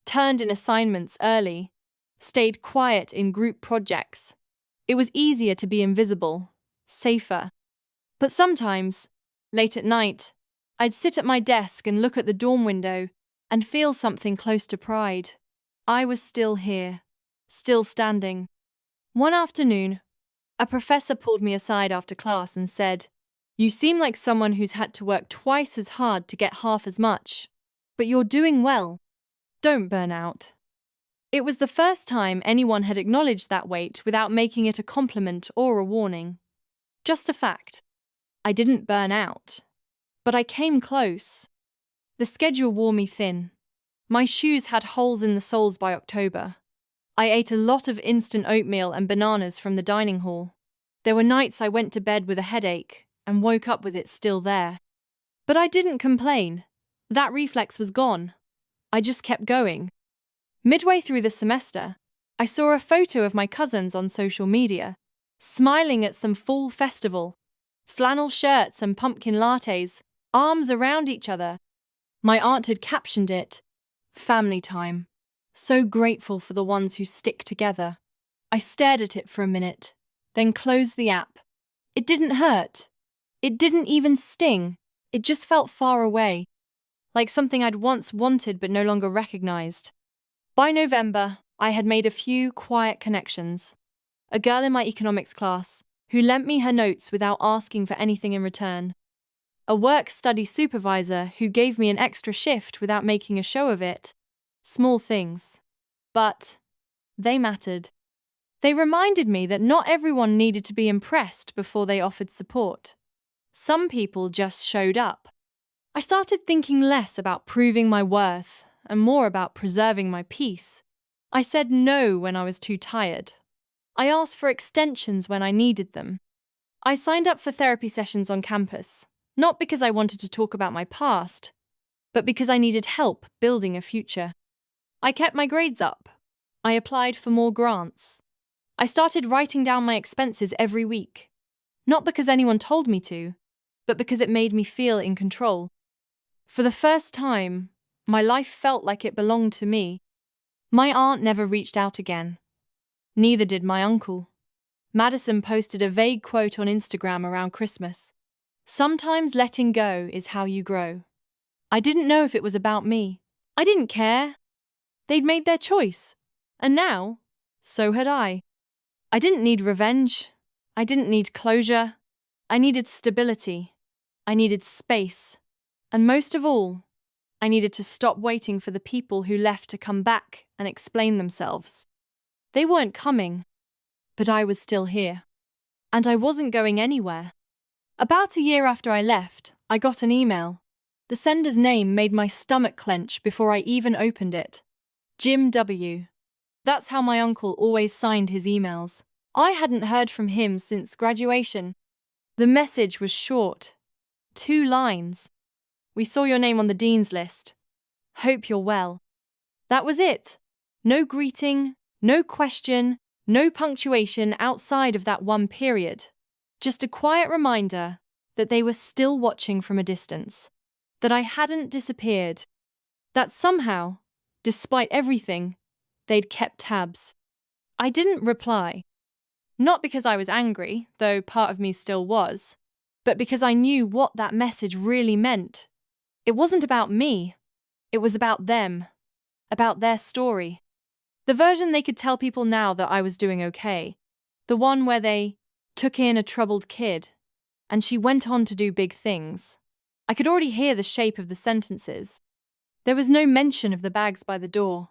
turned in assignments early, stayed quiet in group projects. It was easier to be invisible, safer. But sometimes, late at night, I'd sit at my desk and look at the dorm window and feel something close to pride. I was still here, still standing. One afternoon, a professor pulled me aside after class and said, "You seem like someone who's had to work twice as hard to get half as much. But you're doing well. Don't burn out." It was the first time anyone had acknowledged that weight without making it a compliment or a warning. Just a fact. I didn't burn out. But I came close. The schedule wore me thin. My shoes had holes in the soles by October. I ate a lot of instant oatmeal and bananas from the dining hall. There were nights I went to bed with a headache and woke up with it still there. But I didn't complain. That reflex was gone. I just kept going. Midway through the semester, I saw a photo of my cousins on social media, smiling at some fall festival. Flannel shirts and pumpkin lattes, arms around each other. My aunt had captioned it, "Family time. So grateful for the ones who stick together." I stared at it for a minute, then closed the app. It didn't hurt. It didn't even sting. It just felt far away, like something I'd once wanted but no longer recognized. By November, I had made a few quiet connections. A girl in my economics class who lent me her notes without asking for anything in return. A work-study supervisor who gave me an extra shift without making a show of it. Small things. But they mattered. They reminded me that not everyone needed to be impressed before they offered support. Some people just showed up. I started thinking less about proving my worth and more about preserving my peace. I said no when I was too tired. I asked for extensions when I needed them. I signed up for therapy sessions on campus, not because I wanted to talk about my past, but because I needed help building a future. I kept my grades up. I applied for more grants. I started writing down my expenses every week, not because anyone told me to, but because it made me feel in control. For the first time, my life felt like it belonged to me. My aunt never reached out again. Neither did my uncle. Madison posted a vague quote on Instagram around Christmas. "Sometimes letting go is how you grow." I didn't know if it was about me. I didn't care. They'd made their choice. And now, so had I. I didn't need revenge. I didn't need closure. I needed stability. I needed space. And most of all, I needed to stop waiting for the people who left to come back and explain themselves. They weren't coming, but I was still here. And I wasn't going anywhere. About a year after I left, I got an email. The sender's name made my stomach clench before I even opened it. Jim W. That's how my uncle always signed his emails. I hadn't heard from him since graduation. The message was short. 2 lines. "We saw your name on the dean's list. Hope you're well." That was it. No greeting, no question, no punctuation outside of that one period. Just a quiet reminder that they were still watching from a distance. That I hadn't disappeared. That somehow, despite everything, they'd kept tabs. I didn't reply. Not because I was angry, though part of me still was, but because I knew what that message really meant. It wasn't about me. It was about them. About their story. The version they could tell people now that I was doing okay. The one where they took in a troubled kid, and she went on to do big things. I could already hear the shape of the sentences. There was no mention of the bags by the door.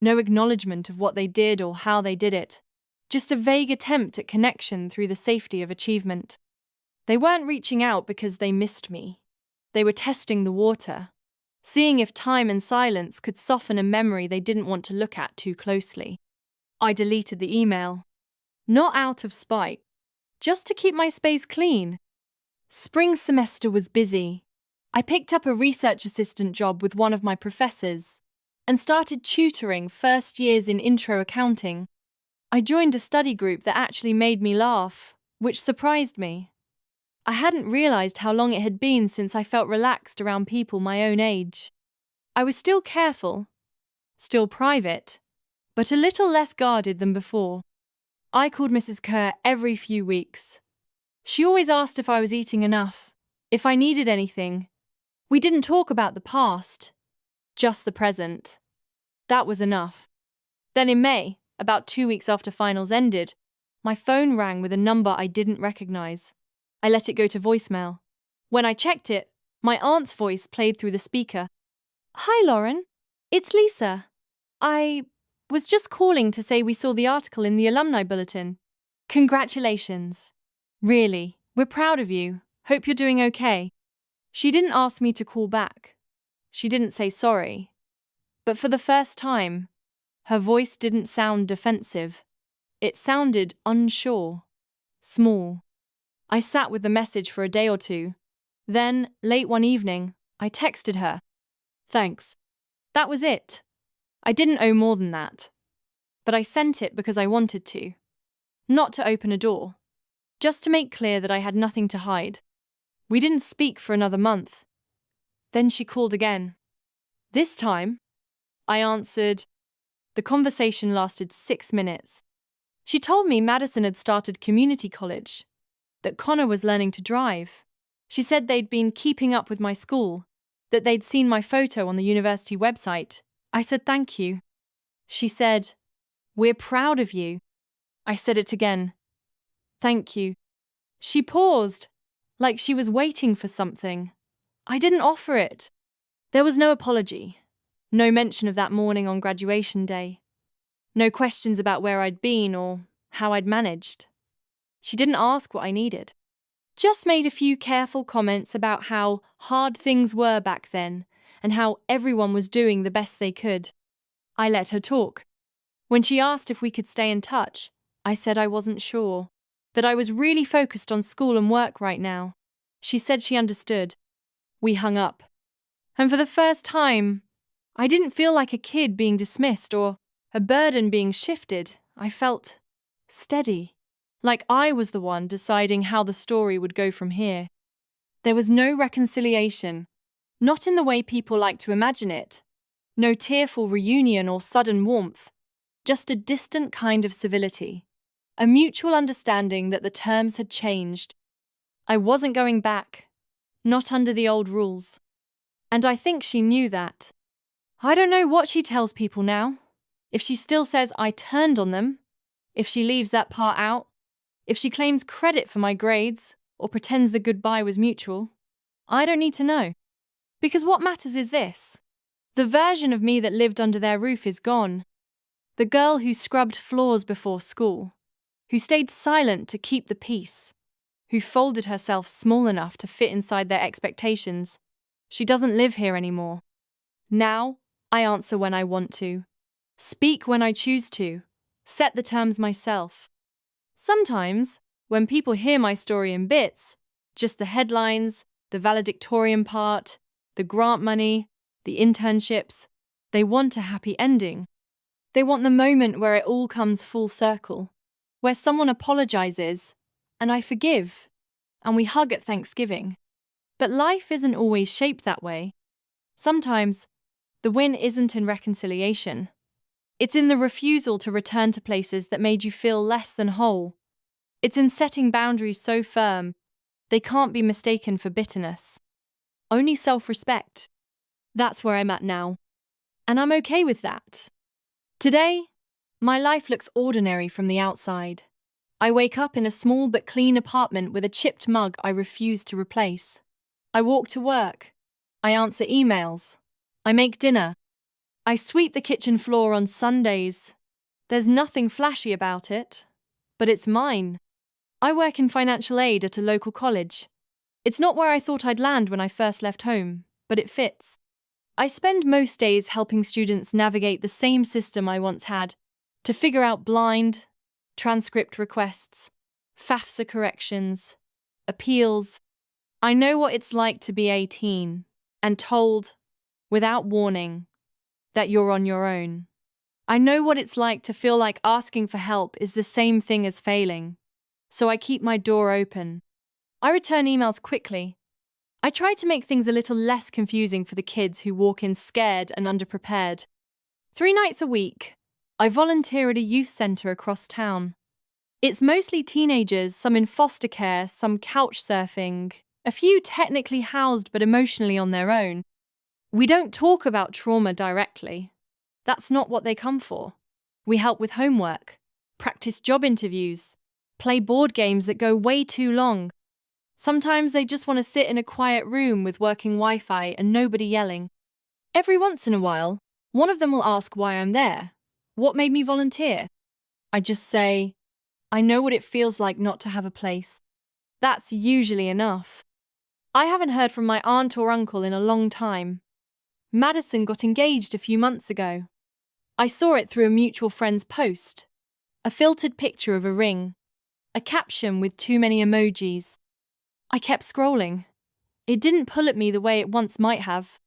No acknowledgement of what they did or how they did it. Just a vague attempt at connection through the safety of achievement. They weren't reaching out because they missed me. They were testing the water, seeing if time and silence could soften a memory they didn't want to look at too closely. I deleted the email. Not out of spite, just to keep my space clean. Spring semester was busy. I picked up a research assistant job with one of my professors and started tutoring first years in intro accounting. I joined a study group that actually made me laugh, which surprised me. I hadn't realized how long it had been since I felt relaxed around people my own age. I was still careful, still private, but a little less guarded than before. I called Mrs. Kerr every few weeks. She always asked if I was eating enough, if I needed anything. We didn't talk about the past, just the present. That was enough. Then in May, About 2 weeks after finals ended, my phone rang with a number I didn't recognize. I let it go to voicemail. When I checked it, my aunt's voice played through the speaker. "Hi, Lauren. It's Lisa. I was just calling to say we saw the article in the alumni bulletin. Congratulations. Really, we're proud of you. Hope you're doing okay." She didn't ask me to call back. She didn't say sorry. But for the first time, her voice didn't sound defensive. It sounded unsure, small. I sat with the message for a day or two. Then, late one evening, I texted her. "Thanks." That was it. I didn't owe more than that. But I sent it because I wanted to. Not to open a door. Just to make clear that I had nothing to hide. We didn't speak for another month. Then she called again. This time, I answered. The conversation lasted 6 minutes. She told me Madison had started community college, that Connor was learning to drive. She said they'd been keeping up with my school, that they'd seen my photo on the university website. I said thank you. She said, "We're proud of you." I said it again. "Thank you." She paused, like she was waiting for something. I didn't offer it. There was no apology, no mention of that morning on graduation day, no questions about where I'd been or how I'd managed. She didn't ask what I needed. Just made a few careful comments about how hard things were back then and how everyone was doing the best they could. I let her talk. When she asked if we could stay in touch, I said I wasn't sure, that I was really focused on school and work right now. She said she understood. We hung up. And for the first time, I didn't feel like a kid being dismissed or a burden being shifted. I felt steady, like I was the one deciding how the story would go from here. There was no reconciliation, not in the way people like to imagine it. No tearful reunion or sudden warmth, just a distant kind of civility, a mutual understanding that the terms had changed. I wasn't going back, not under the old rules. And I think she knew that. I don't know what she tells people now. If she still says I turned on them, if she leaves that part out, if she claims credit for my grades or pretends the goodbye was mutual, I don't need to know. Because what matters is this. The version of me that lived under their roof is gone. The girl who scrubbed floors before school, who stayed silent to keep the peace, who folded herself small enough to fit inside their expectations. She doesn't live here anymore. Now, I answer when I want to, speak when I choose to, set the terms myself. Sometimes, when people hear my story in bits, just the headlines, the valedictorian part, the grant money, the internships, they want a happy ending. They want the moment where it all comes full circle, where someone apologizes, and I forgive, and we hug at Thanksgiving. But life isn't always shaped that way. Sometimes, the win isn't in reconciliation. It's in the refusal to return to places that made you feel less than whole. It's in setting boundaries so firm, they can't be mistaken for bitterness. Only self-respect. That's where I'm at now. And I'm okay with that. Today, my life looks ordinary from the outside. I wake up in a small but clean apartment with a chipped mug I refuse to replace. I walk to work. I answer emails. I make dinner. I sweep the kitchen floor on Sundays. There's nothing flashy about it, but it's mine. I work in financial aid at a local college. It's not where I thought I'd land when I first left home, but it fits. I spend most days helping students navigate the same system I once had, to figure out blind, transcript requests, FAFSA corrections, appeals. I know what it's like to be 18 and told, without warning, that you're on your own. I know what it's like to feel like asking for help is the same thing as failing, so I keep my door open. I return emails quickly. I try to make things a little less confusing for the kids who walk in scared and underprepared. 3 nights a week, I volunteer at a youth centre across town. It's mostly teenagers, some in foster care, some couch surfing, a few technically housed but emotionally on their own. We don't talk about trauma directly. That's not what they come for. We help with homework, practice job interviews, play board games that go way too long. Sometimes they just want to sit in a quiet room with working Wi-Fi and nobody yelling. Every once in a while, one of them will ask why I'm there. What made me volunteer? I just say, I know what it feels like not to have a place. That's usually enough. I haven't heard from my aunt or uncle in a long time. Madison got engaged a few months ago. I saw it through a mutual friend's post. A filtered picture of a ring. A caption with too many emojis. I kept scrolling. It didn't pull at me the way it once might have.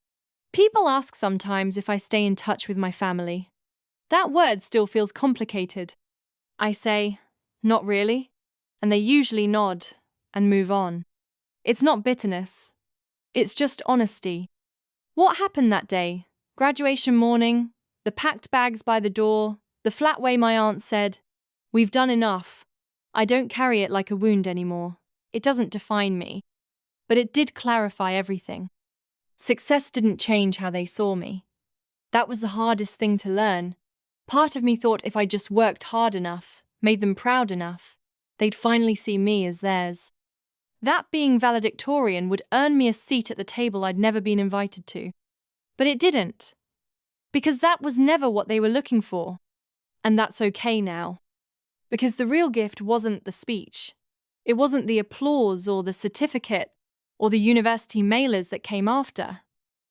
People ask sometimes if I stay in touch with my family. That word still feels complicated. I say, not really, and they usually nod and move on. It's not bitterness. It's just honesty. What happened that day? Graduation morning, the packed bags by the door, the flat way my aunt said, "We've done enough." I don't carry it like a wound anymore. It doesn't define me. But it did clarify everything. Success didn't change how they saw me. That was the hardest thing to learn. Part of me thought if I just worked hard enough, made them proud enough, they'd finally see me as theirs. That being valedictorian would earn me a seat at the table I'd never been invited to. But it didn't. Because that was never what they were looking for. And that's okay now. Because the real gift wasn't the speech. It wasn't the applause or the certificate or the university mailers that came after.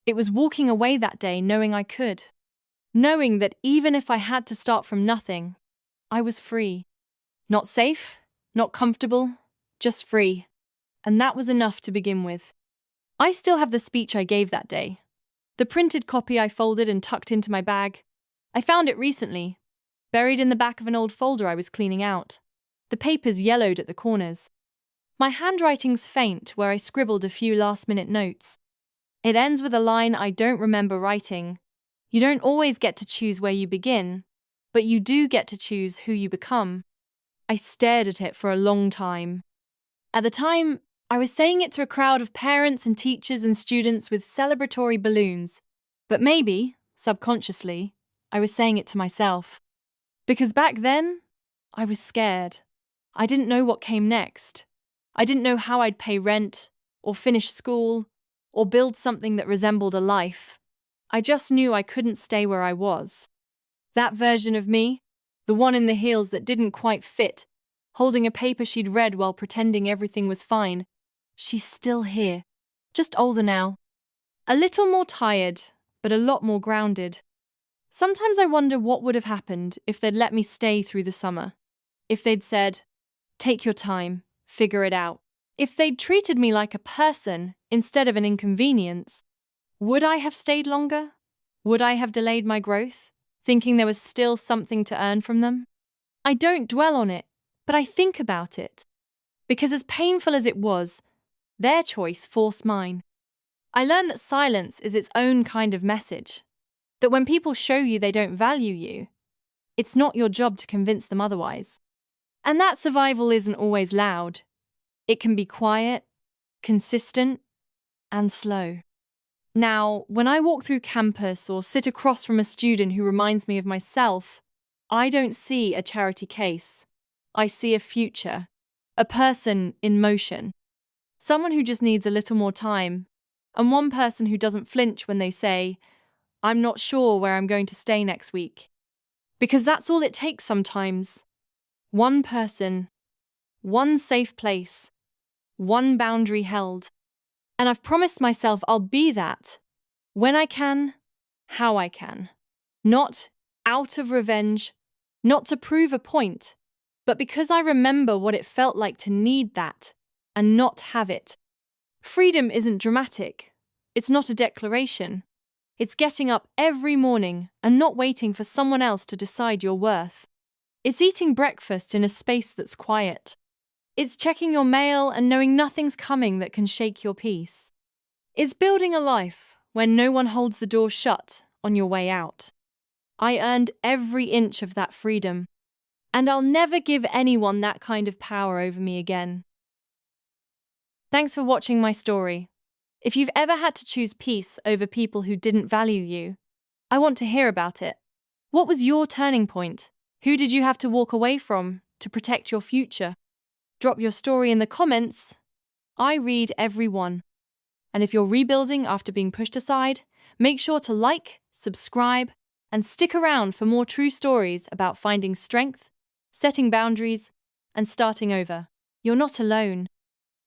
It was walking away that day knowing I could. Knowing that even if I had to start from nothing, I was free. Not safe, not comfortable, just free. And that was enough to begin with. I still have the speech I gave that day. The printed copy I folded and tucked into my bag. I found it recently, buried in the back of an old folder I was cleaning out. The paper's yellowed at the corners. My handwriting's faint where I scribbled a few last-minute notes. It ends with a line I don't remember writing. You don't always get to choose where you begin, but you do get to choose who you become. I stared at it for a long time. At the time, I was saying it to a crowd of parents and teachers and students with celebratory balloons. But maybe, subconsciously, I was saying it to myself. Because back then, I was scared. I didn't know what came next. I didn't know how I'd pay rent, or finish school, or build something that resembled a life. I just knew I couldn't stay where I was. That version of me, the one in the heels that didn't quite fit, holding a paper she'd read while pretending everything was fine, she's still here, just older now. A little more tired, but a lot more grounded. Sometimes I wonder what would have happened if they'd let me stay through the summer. If they'd said, take your time, figure it out. If they'd treated me like a person instead of an inconvenience, would I have stayed longer? Would I have delayed my growth, thinking there was still something to earn from them? I don't dwell on it, but I think about it. Because as painful as it was, their choice forced mine. I learned that silence is its own kind of message. That when people show you they don't value you, it's not your job to convince them otherwise. And that survival isn't always loud. It can be quiet, consistent, and slow. Now, when I walk through campus or sit across from a student who reminds me of myself, I don't see a charity case. I see a future, a person in motion. Someone who just needs a little more time, and one person who doesn't flinch when they say, I'm not sure where I'm going to stay next week. Because that's all it takes sometimes. One person, one safe place, one boundary held. And I've promised myself I'll be that. When I can, how I can. Not out of revenge, not to prove a point, but because I remember what it felt like to need that and not have it. Freedom isn't dramatic. It's not a declaration. It's getting up every morning and not waiting for someone else to decide your worth. It's eating breakfast in a space that's quiet. It's checking your mail and knowing nothing's coming that can shake your peace. It's building a life when no one holds the door shut on your way out. I earned every inch of that freedom, and I'll never give anyone that kind of power over me again. Thanks for watching my story. If you've ever had to choose peace over people who didn't value you, I want to hear about it. What was your turning point? Who did you have to walk away from to protect your future? Drop your story in the comments. I read every one. And if you're rebuilding after being pushed aside, make sure to like, subscribe, and stick around for more true stories about finding strength, setting boundaries, and starting over. You're not alone.